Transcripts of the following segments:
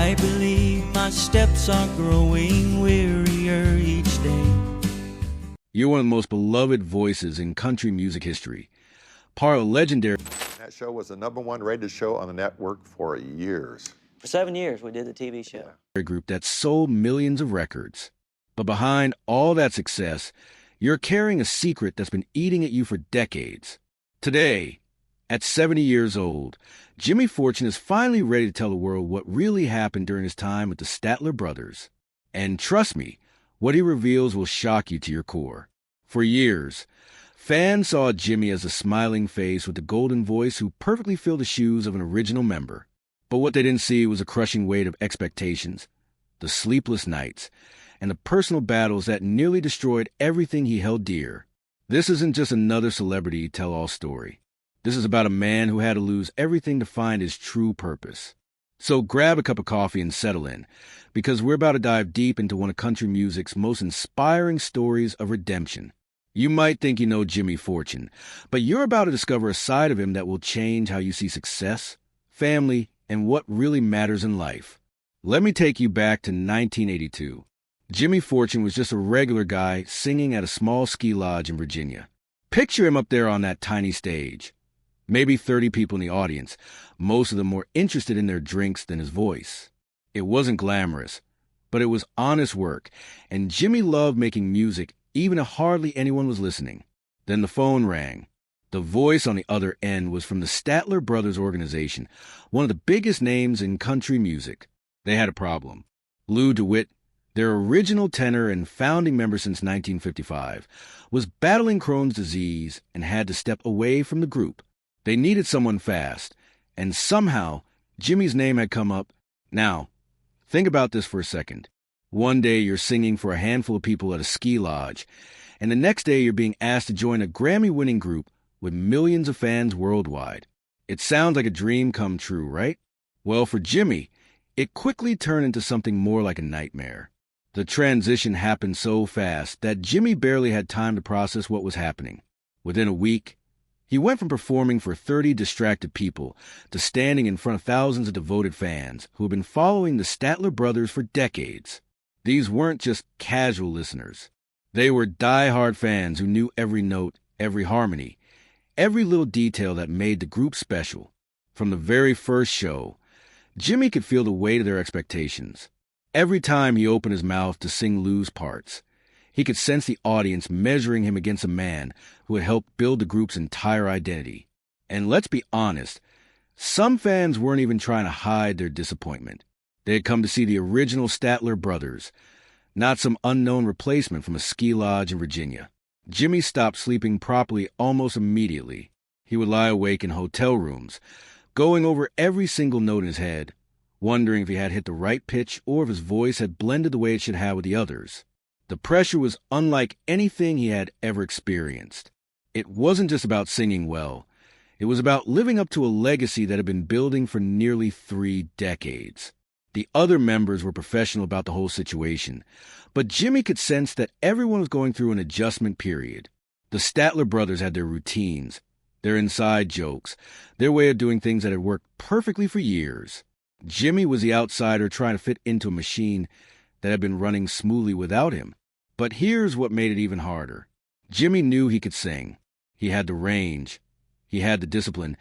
I believe my steps are growing wearier each day. You're one of the most beloved voices in country music history. Part of a legendary... That show was the #1 rated show on the network for years. For 7 years, we did the TV show. group that sold millions of records. But behind all that success, you're carrying a secret that's been eating at you for decades. Today, at 70 years old, Jimmy Fortune is finally ready to tell the world what really happened during his time with the Statler brothers. And trust me, what he reveals will shock you to your core. For years, fans saw Jimmy as a smiling face with a golden voice who perfectly filled the shoes of an original member. But what they didn't see was a crushing weight of expectations, the sleepless nights, and the personal battles that nearly destroyed everything he held dear. This isn't just another celebrity tell-all story. This is about a man who had to lose everything to find his true purpose. So grab a cup of coffee and settle in, because we're about to dive deep into one of country music's most inspiring stories of redemption. You might think you know Jimmy Fortune, but you're about to discover a side of him that will change how you see success, family, and what really matters in life. Let me take you back to 1982. Jimmy Fortune was just a regular guy singing at a small ski lodge in Virginia. Picture him up there on that tiny stage. Maybe 30 people in the audience, most of them more interested in their drinks than his voice. It wasn't glamorous, but it was honest work, and Jimmy loved making music even if hardly anyone was listening. Then the phone rang. The voice on the other end was from the Statler Brothers organization, one of the biggest names in country music. They had a problem. Lou DeWitt, their original tenor and founding member since 1955, was battling Crohn's disease and had to step away from the group. They needed someone fast, and somehow Jimmy's name had come up. Now, think about this for a second. One day you're singing for a handful of people at a ski lodge, and the next day you're being asked to join a Grammy-winning group with millions of fans worldwide. It sounds like a dream come true, right? Well, for Jimmy, it quickly turned into something more like a nightmare. The transition happened so fast that Jimmy barely had time to process what was happening. Within a week, he went from performing for 30 distracted people to standing in front of thousands of devoted fans who had been following the Statler brothers for decades. These weren't just casual listeners. They were die-hard fans who knew every note, every harmony, every little detail that made the group special. From the very first show, Jimmy could feel the weight of their expectations. Every time he opened his mouth to sing Lou's parts, he could sense the audience measuring him against a man who had helped build the group's entire identity. And let's be honest, some fans weren't even trying to hide their disappointment. They had come to see the original Statler brothers, not some unknown replacement from a ski lodge in Virginia. Jimmy stopped sleeping properly almost immediately. He would lie awake in hotel rooms, going over every single note in his head, wondering if he had hit the right pitch or if his voice had blended the way it should have with the others. The pressure was unlike anything he had ever experienced. It wasn't just about singing well. It was about living up to a legacy that had been building for nearly 3 decades. The other members were professional about the whole situation, but Jimmy could sense that everyone was going through an adjustment period. The Statler brothers had their routines, their inside jokes, their way of doing things that had worked perfectly for years. Jimmy was the outsider trying to fit into a machine that had been running smoothly without him. But here's what made it even harder. Jimmy knew he could sing. He had the range. He had the discipline.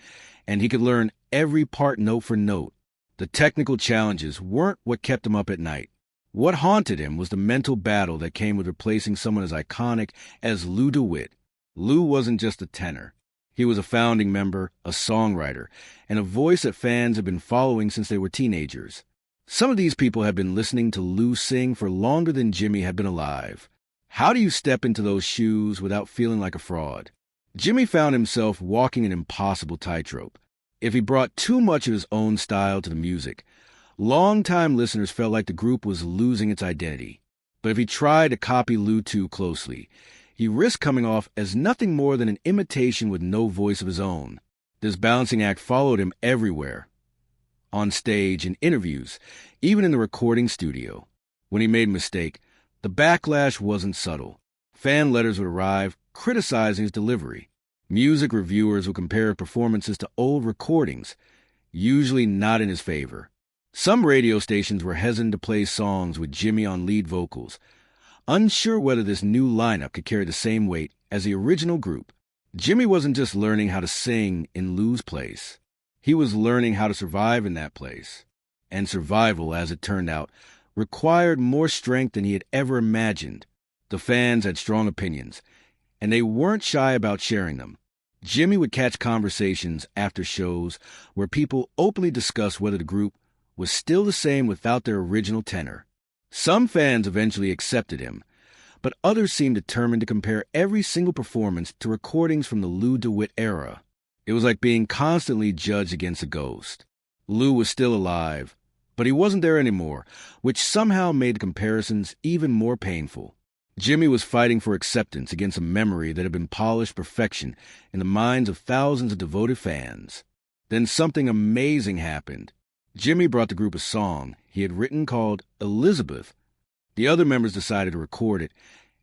And he could learn every part note for note. The technical challenges weren't what kept him up at night. What haunted him was the mental battle that came with replacing someone as iconic as Lou DeWitt. Lou wasn't just a tenor. He was a founding member, a songwriter, and a voice that fans had been following since they were teenagers. Some of these people had been listening to Lou sing for longer than Jimmy had been alive. How do you step into those shoes without feeling like a fraud? Jimmy found himself walking an impossible tightrope. If he brought too much of his own style to the music, longtime listeners felt like the group was losing its identity. But if he tried to copy Lou too closely, he risked coming off as nothing more than an imitation with no voice of his own. This balancing act followed him everywhere. On stage, in interviews, even in the recording studio. When he made a mistake, the backlash wasn't subtle. Fan letters would arrive criticizing his delivery. Music reviewers would compare performances to old recordings, usually not in his favor. Some radio stations were hesitant to play songs with Jimmy on lead vocals, unsure whether this new lineup could carry the same weight as the original group. Jimmy wasn't just learning how to sing in Lou's place. He was learning how to survive in that place. And survival, as it turned out, required more strength than he had ever imagined. The fans had strong opinions, and they weren't shy about sharing them. Jimmy would catch conversations after shows where people openly discussed whether the group was still the same without their original tenor. Some fans eventually accepted him, but others seemed determined to compare every single performance to recordings from the Lou DeWitt era. It was like being constantly judged against a ghost. Lou was still alive, but he wasn't there anymore, which somehow made the comparisons even more painful. Jimmy was fighting for acceptance against a memory that had been polished perfection in the minds of thousands of devoted fans. Then something amazing happened. Jimmy brought the group a song he had written called Elizabeth. The other members decided to record it,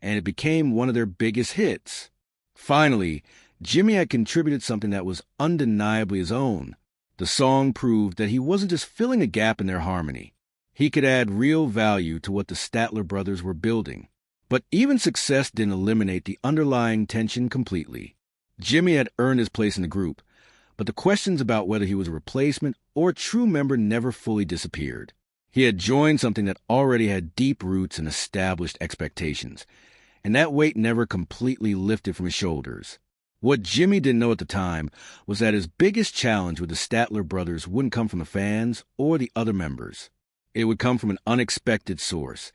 and it became one of their biggest hits. Finally, Jimmy had contributed something that was undeniably his own. The song proved that he wasn't just filling a gap in their harmony. He could add real value to what the Statler brothers were building. But even success didn't eliminate the underlying tension completely. Jimmy had earned his place in the group, but the questions about whether he was a replacement or a true member never fully disappeared. He had joined something that already had deep roots and established expectations, and that weight never completely lifted from his shoulders. What Jimmy didn't know at the time was that his biggest challenge with the Statler brothers wouldn't come from the fans or the other members. It would come from an unexpected source,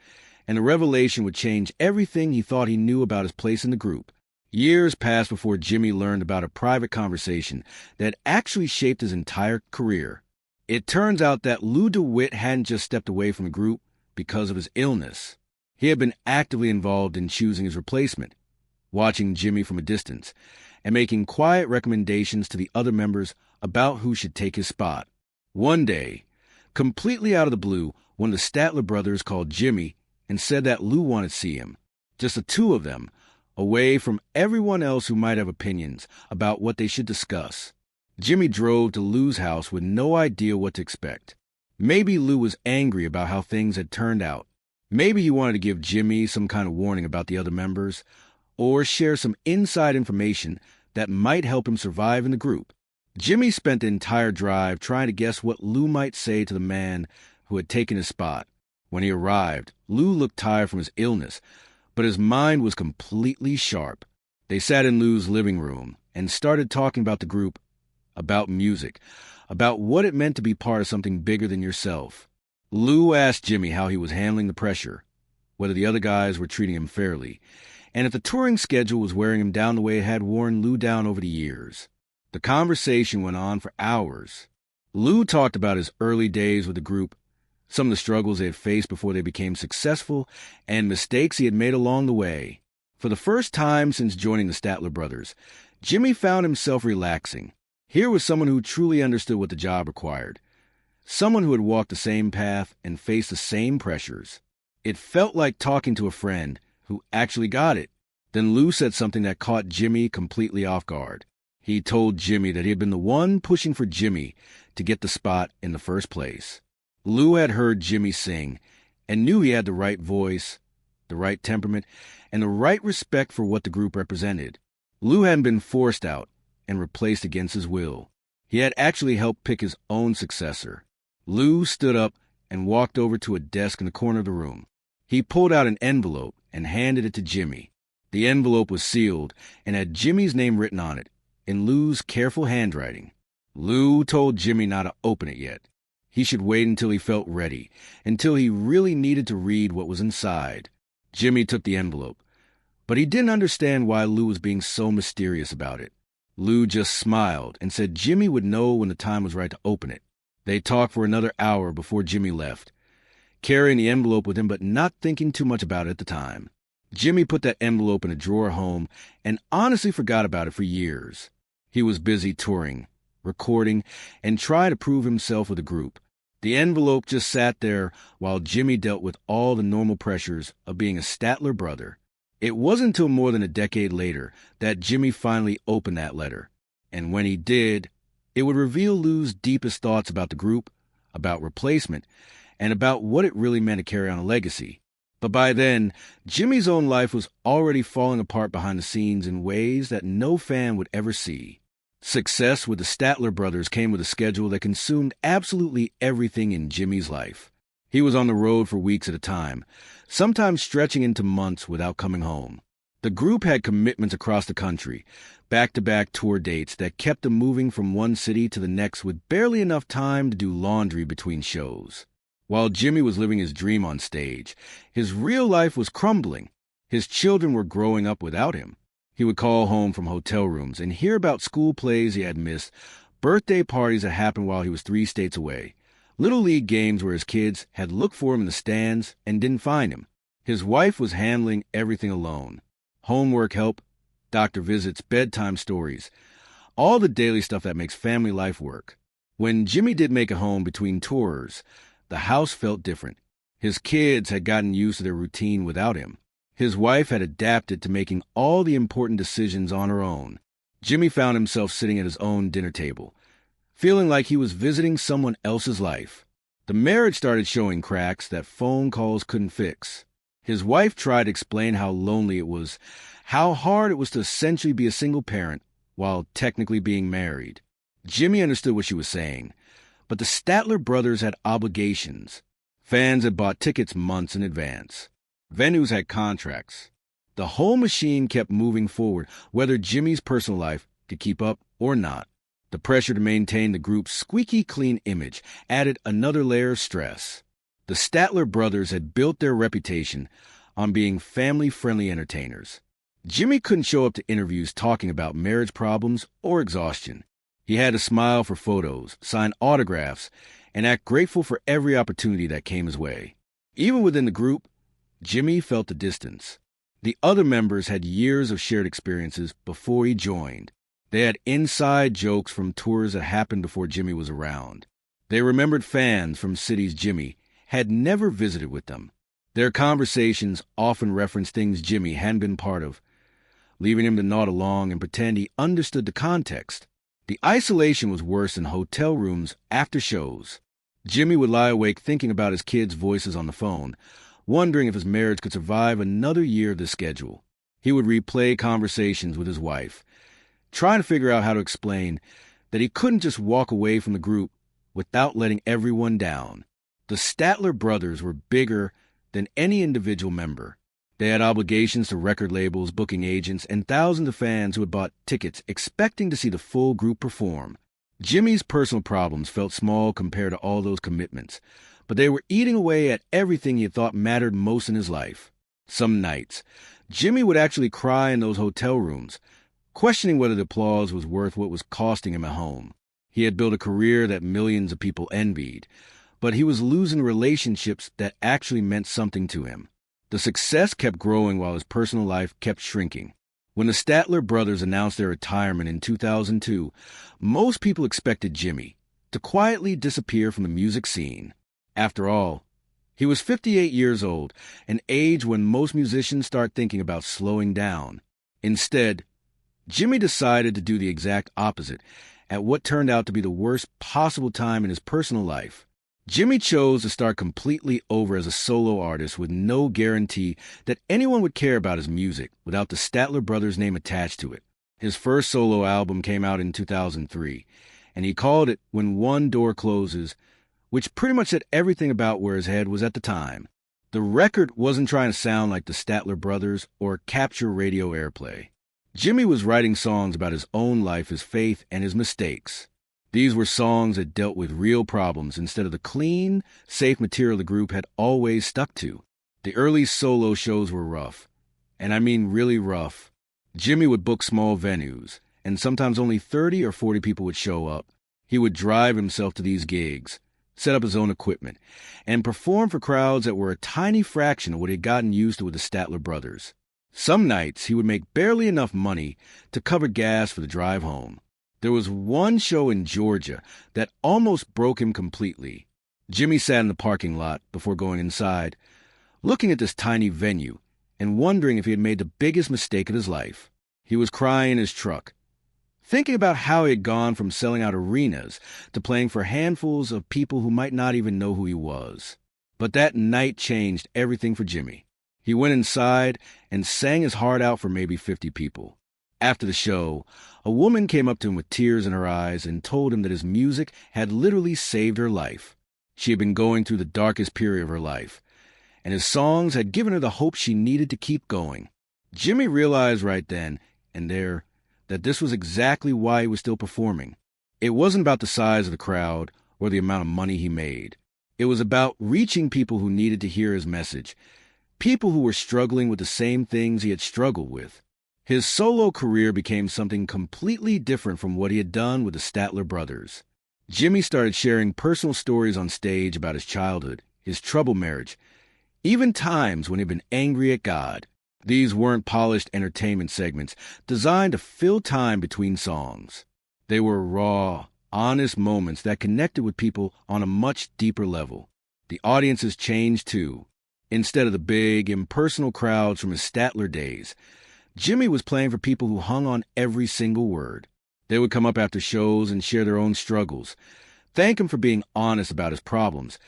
and the revelation would change everything he thought he knew about his place in the group. Years passed before Jimmy learned about a private conversation that actually shaped his entire career. It turns out that Lou DeWitt hadn't just stepped away from the group because of his illness. He had been actively involved in choosing his replacement, watching Jimmy from a distance, and making quiet recommendations to the other members about who should take his spot. One day, completely out of the blue, one of the Statler brothers called Jimmy and said that Lou wanted to see him, just the two of them, away from everyone else who might have opinions about what they should discuss. Jimmy drove to Lou's house with no idea what to expect. Maybe Lou was angry about how things had turned out. Maybe he wanted to give Jimmy some kind of warning about the other members, or share some inside information that might help him survive in the group. Jimmy spent the entire drive trying to guess what Lou might say to the man who had taken his spot. When he arrived, Lou looked tired from his illness, but his mind was completely sharp. They sat in Lou's living room and started talking about the group, about music, about what it meant to be part of something bigger than yourself. Lou asked Jimmy how he was handling the pressure, whether the other guys were treating him fairly, and if the touring schedule was wearing him down the way it had worn Lou down over the years. The conversation went on for hours. Lou talked about his early days with the group, some of the struggles they had faced before they became successful, and mistakes he had made along the way. For the first time since joining the Statler brothers, Jimmy found himself relaxing. Here was someone who truly understood what the job required, someone who had walked the same path and faced the same pressures. It felt like talking to a friend who actually got it. Then Lou said something that caught Jimmy completely off guard. He told Jimmy that he had been the one pushing for Jimmy to get the spot in the first place. Lou had heard Jimmy sing and knew he had the right voice, the right temperament, and the right respect for what the group represented. Lou hadn't been forced out and replaced against his will. He had actually helped pick his own successor. Lou stood up and walked over to a desk in the corner of the room. He pulled out an envelope and handed it to Jimmy. The envelope was sealed and had Jimmy's name written on it, in Lou's careful handwriting. Lou told Jimmy not to open it yet. He should wait until he felt ready, until he really needed to read what was inside. Jimmy took the envelope, but he didn't understand why Lou was being so mysterious about it. Lou just smiled and said Jimmy would know when the time was right to open it. They talked for another hour before Jimmy left, carrying the envelope with him but not thinking too much about it at the time. Jimmy put that envelope in a drawer at home and honestly forgot about it for years. He was busy touring, recording, and trying to prove himself with the group. The envelope just sat there while Jimmy dealt with all the normal pressures of being a Statler brother. It wasn't until more than a decade later that Jimmy finally opened that letter. And when he did, it would reveal Lou's deepest thoughts about the group, about replacement, and about what it really meant to carry on a legacy. But by then, Jimmy's own life was already falling apart behind the scenes in ways that no fan would ever see. Success with the Statler brothers came with a schedule that consumed absolutely everything in Jimmy's life. He was on the road for weeks at a time, sometimes stretching into months without coming home. The group had commitments across the country, back-to-back tour dates that kept them moving from one city to the next with barely enough time to do laundry between shows. While Jimmy was living his dream on stage, his real life was crumbling. His children were growing up without him. He would call home from hotel rooms and hear about school plays he had missed, birthday parties that happened while he was 3 states away, little league games where his kids had looked for him in the stands and didn't find him. His wife was handling everything alone. Homework help, doctor visits, bedtime stories, all the daily stuff that makes family life work. When Jimmy did make it home between tours, the house felt different. His kids had gotten used to their routine without him. His wife had adapted to making all the important decisions on her own. Jimmy found himself sitting at his own dinner table, feeling like he was visiting someone else's life. The marriage started showing cracks that phone calls couldn't fix. His wife tried to explain how lonely it was, how hard it was to essentially be a single parent while technically being married. Jimmy understood what she was saying, but the Statler brothers had obligations. Fans had bought tickets months in advance. Venues had contracts. The whole machine kept moving forward, whether Jimmy's personal life could keep up or not. The pressure to maintain the group's squeaky clean image added another layer of stress. The Statler brothers had built their reputation on being family-friendly entertainers. Jimmy couldn't show up to interviews talking about marriage problems or exhaustion. He had to smile for photos, sign autographs, and act grateful for every opportunity that came his way. Even within the group, Jimmy felt the distance. The other members had years of shared experiences before he joined. They had inside jokes from tours that happened before Jimmy was around. They remembered fans from cities Jimmy had never visited with them. Their conversations often referenced things Jimmy hadn't been part of, leaving him to nod along and pretend he understood the context. The isolation was worse in hotel rooms after shows. Jimmy would lie awake thinking about his kids' voices on the phone, wondering if his marriage could survive another year of this schedule. He would replay conversations with his wife, trying to figure out how to explain that he couldn't just walk away from the group without letting everyone down. The Statler brothers were bigger than any individual member. They had obligations to record labels, booking agents, and thousands of fans who had bought tickets expecting to see the full group perform. Jimmy's personal problems felt small compared to all those commitments, but they were eating away at everything he had thought mattered most in his life. Some nights, Jimmy would actually cry in those hotel rooms, questioning whether the applause was worth what was costing him at home. He had built a career that millions of people envied, but he was losing relationships that actually meant something to him. The success kept growing while his personal life kept shrinking. When the Statler brothers announced their retirement in 2002, most people expected Jimmy to quietly disappear from the music scene. After all, he was 58 years old, an age when most musicians start thinking about slowing down. Instead, Jimmy decided to do the exact opposite at what turned out to be the worst possible time in his personal life. Jimmy chose to start completely over as a solo artist with no guarantee that anyone would care about his music without the Statler brothers' name attached to it. His first solo album came out in 2003, and he called it When One Door Closes, which pretty much said everything about where his head was at the time. The record wasn't trying to sound like the Statler brothers or capture radio airplay. Jimmy was writing songs about his own life, his faith, and his mistakes. These were songs that dealt with real problems instead of the clean, safe material the group had always stuck to. The early solo shows were rough, and I mean really rough. Jimmy would book small venues, and sometimes only 30 or 40 people would show up. He would drive himself to these gigs, set up his own equipment, and perform for crowds that were a tiny fraction of what he had gotten used to with the Statler brothers. Some nights he would make barely enough money to cover gas for the drive home. There was one show in Georgia that almost broke him completely. Jimmy sat in the parking lot before going inside, looking at this tiny venue and wondering if he had made the biggest mistake of his life. He was crying in his truck, thinking about how he had gone from selling out arenas to playing for handfuls of people who might not even know who he was. But that night changed everything for Jimmy. He went inside and sang his heart out for maybe 50 people. After the show, a woman came up to him with tears in her eyes and told him that his music had literally saved her life. She had been going through the darkest period of her life, and his songs had given her the hope she needed to keep going. Jimmy realized right then and there that this was exactly why he was still performing. It wasn't about the size of the crowd or the amount of money he made. It was about reaching people who needed to hear his message, people who were struggling with the same things he had struggled with. His solo career became something completely different from what he had done with the Statler brothers. Jimmy started sharing personal stories on stage about his childhood, his troubled marriage, even times when he'd been angry at God. These weren't polished entertainment segments designed to fill time between songs. They were raw, honest moments that connected with people on a much deeper level. The audiences changed too. Instead of the big, impersonal crowds from his Statler days, Jimmy was playing for people who hung on every single word. They would come up after shows and share their own struggles, thank him for being honest about his problems,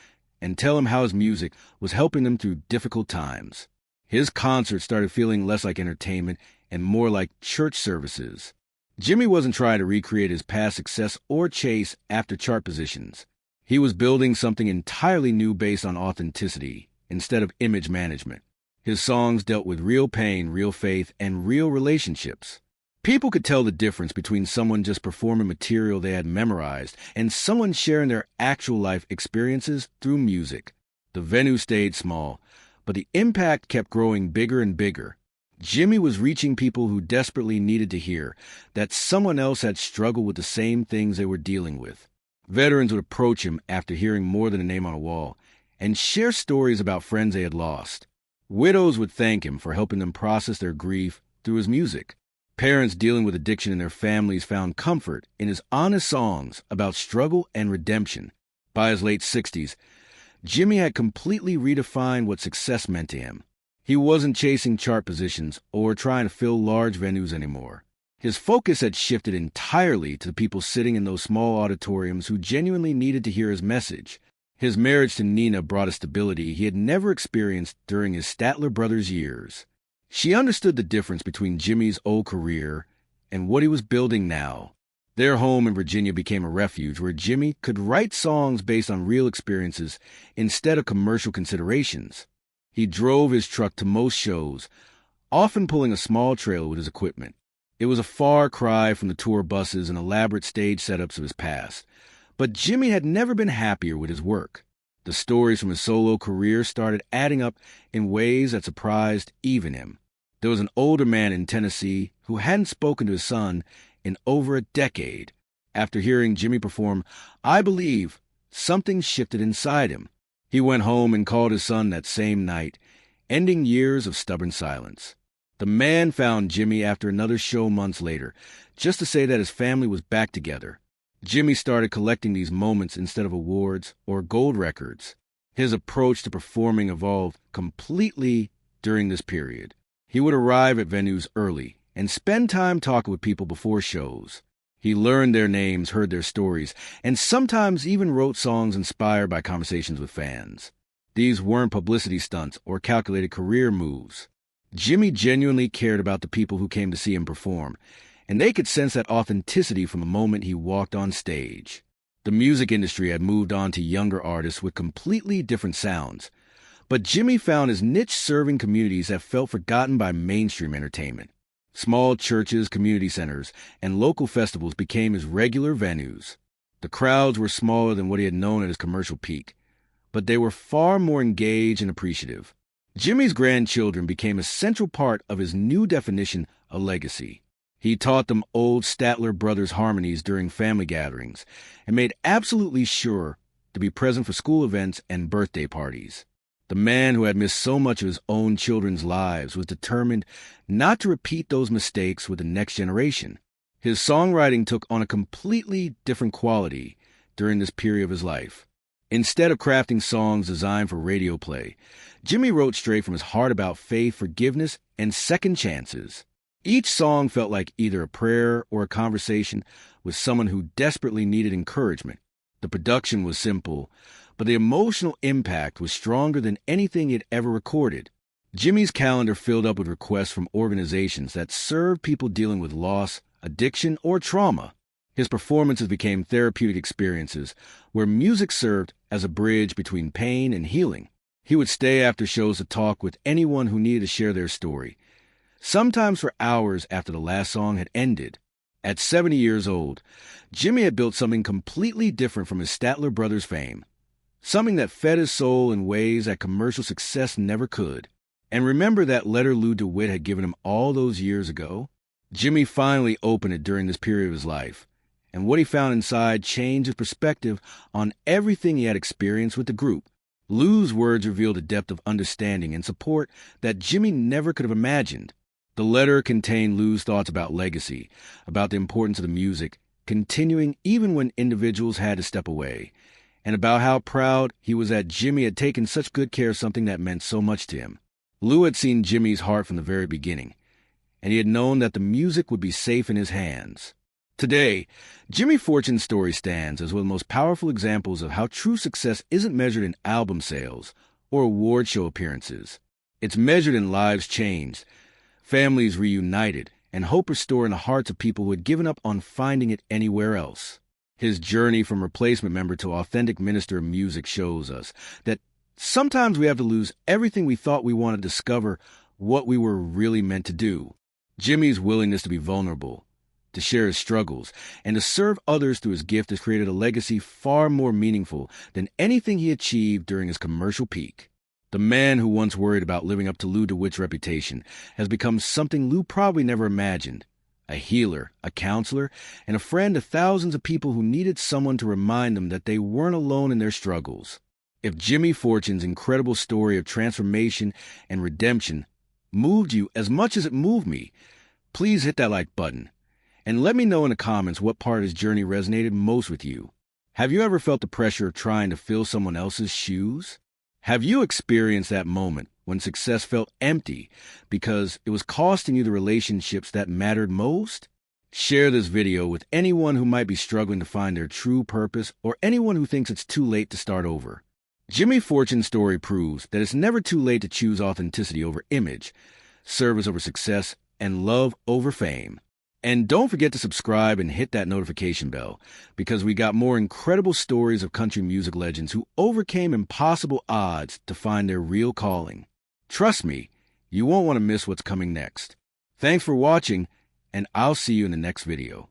and tell him how his music was helping them through difficult times. His concerts started feeling less like entertainment and more like church services. Jimmy wasn't trying to recreate his past success or chase after chart positions. He was building something entirely new based on authenticity instead of image management. His songs dealt with real pain, real faith, and real relationships. People could tell the difference between someone just performing material they had memorized and someone sharing their actual life experiences through music. The venue stayed small, but the impact kept growing bigger and bigger. Jimmy was reaching people who desperately needed to hear that someone else had struggled with the same things they were dealing with. Veterans would approach him after hearing more than a name on a wall and share stories about friends they had lost. Widows would thank him for helping them process their grief through his music. Parents dealing with addiction in their families found comfort in his honest songs about struggle and redemption. By his late 60s, Jimmy had completely redefined what success meant to him. He wasn't chasing chart positions or trying to fill large venues anymore. His focus had shifted entirely to the people sitting in those small auditoriums who genuinely needed to hear his message. His marriage to Nina brought a stability he had never experienced during his Statler brothers' years. She understood the difference between Jimmy's old career and what he was building now. Their home in Virginia became a refuge where Jimmy could write songs based on real experiences instead of commercial considerations. He drove his truck to most shows, often pulling a small trailer with his equipment. It was a far cry from the tour buses and elaborate stage setups of his past. But Jimmy had never been happier with his work. The stories from his solo career started adding up in ways that surprised even him. There was an older man in Tennessee who hadn't spoken to his son in over a decade. After hearing Jimmy perform I Believe, something shifted inside him. He went home and called his son that same night, ending years of stubborn silence. The man found Jimmy after another show months later, just to say that his family was back together. Jimmy started collecting these moments instead of awards or gold records. His approach to performing evolved completely during this period. He would arrive at venues early and spend time talking with people before shows. He learned their names, heard their stories, and sometimes even wrote songs inspired by conversations with fans. These weren't publicity stunts or calculated career moves. Jimmy genuinely cared about the people who came to see him perform, and they could sense that authenticity from the moment he walked on stage. The music industry had moved on to younger artists with completely different sounds, but Jimmy found his niche serving communities that felt forgotten by mainstream entertainment. Small churches, community centers, and local festivals became his regular venues. The crowds were smaller than what he had known at his commercial peak, but they were far more engaged and appreciative. Jimmy's grandchildren became a central part of his new definition of legacy. He taught them old Statler brothers harmonies during family gatherings and made absolutely sure to be present for school events and birthday parties. The man who had missed so much of his own children's lives was determined not to repeat those mistakes with the next generation. His songwriting took on a completely different quality during this period of his life. Instead of crafting songs designed for radio play, Jimmy wrote straight from his heart about faith, forgiveness, and second chances. Each song felt like either a prayer or a conversation with someone who desperately needed encouragement. The production was simple, but the emotional impact was stronger than anything he had ever recorded. Jimmy's calendar filled up with requests from organizations that served people dealing with loss, addiction, or trauma. His performances became therapeutic experiences where music served as a bridge between pain and healing. He would stay after shows to talk with anyone who needed to share their story, sometimes for hours after the last song had ended. At 70 years old, Jimmy had built something completely different from his Statler brothers' fame, something that fed his soul in ways that commercial success never could. And remember that letter Lou DeWitt had given him all those years ago? Jimmy finally opened it during this period of his life, and what he found inside changed his perspective on everything he had experienced with the group. Lou's words revealed a depth of understanding and support that Jimmy never could have imagined. The letter contained Lou's thoughts about legacy, about the importance of the music, continuing even when individuals had to step away, and about how proud he was that Jimmy had taken such good care of something that meant so much to him. Lou had seen Jimmy's heart from the very beginning, and he had known that the music would be safe in his hands. Today, Jimmy Fortune's story stands as one of the most powerful examples of how true success isn't measured in album sales or award show appearances. It's measured in lives changed, families reunited, and hope restored in the hearts of people who had given up on finding it anywhere else. His journey from replacement member to authentic minister of music shows us that sometimes we have to lose everything we thought we wanted to discover what we were really meant to do. Jimmy's willingness to be vulnerable, to share his struggles, and to serve others through his gift has created a legacy far more meaningful than anything he achieved during his commercial peak. The man who once worried about living up to Lou DeWitt's reputation has become something Lou probably never imagined: a healer, a counselor, and a friend to thousands of people who needed someone to remind them that they weren't alone in their struggles. If Jimmy Fortune's incredible story of transformation and redemption moved you as much as it moved me, please hit that like button. And let me know in the comments what part of his journey resonated most with you. Have you ever felt the pressure of trying to fill someone else's shoes? Have you experienced that moment when success felt empty because it was costing you the relationships that mattered most? Share this video with anyone who might be struggling to find their true purpose or anyone who thinks it's too late to start over. Jimmy Fortune's story proves that it's never too late to choose authenticity over image, service over success, and love over fame. And don't forget to subscribe and hit that notification bell, because we got more incredible stories of country music legends who overcame impossible odds to find their real calling. Trust me, you won't want to miss what's coming next. Thanks for watching, and I'll see you in the next video.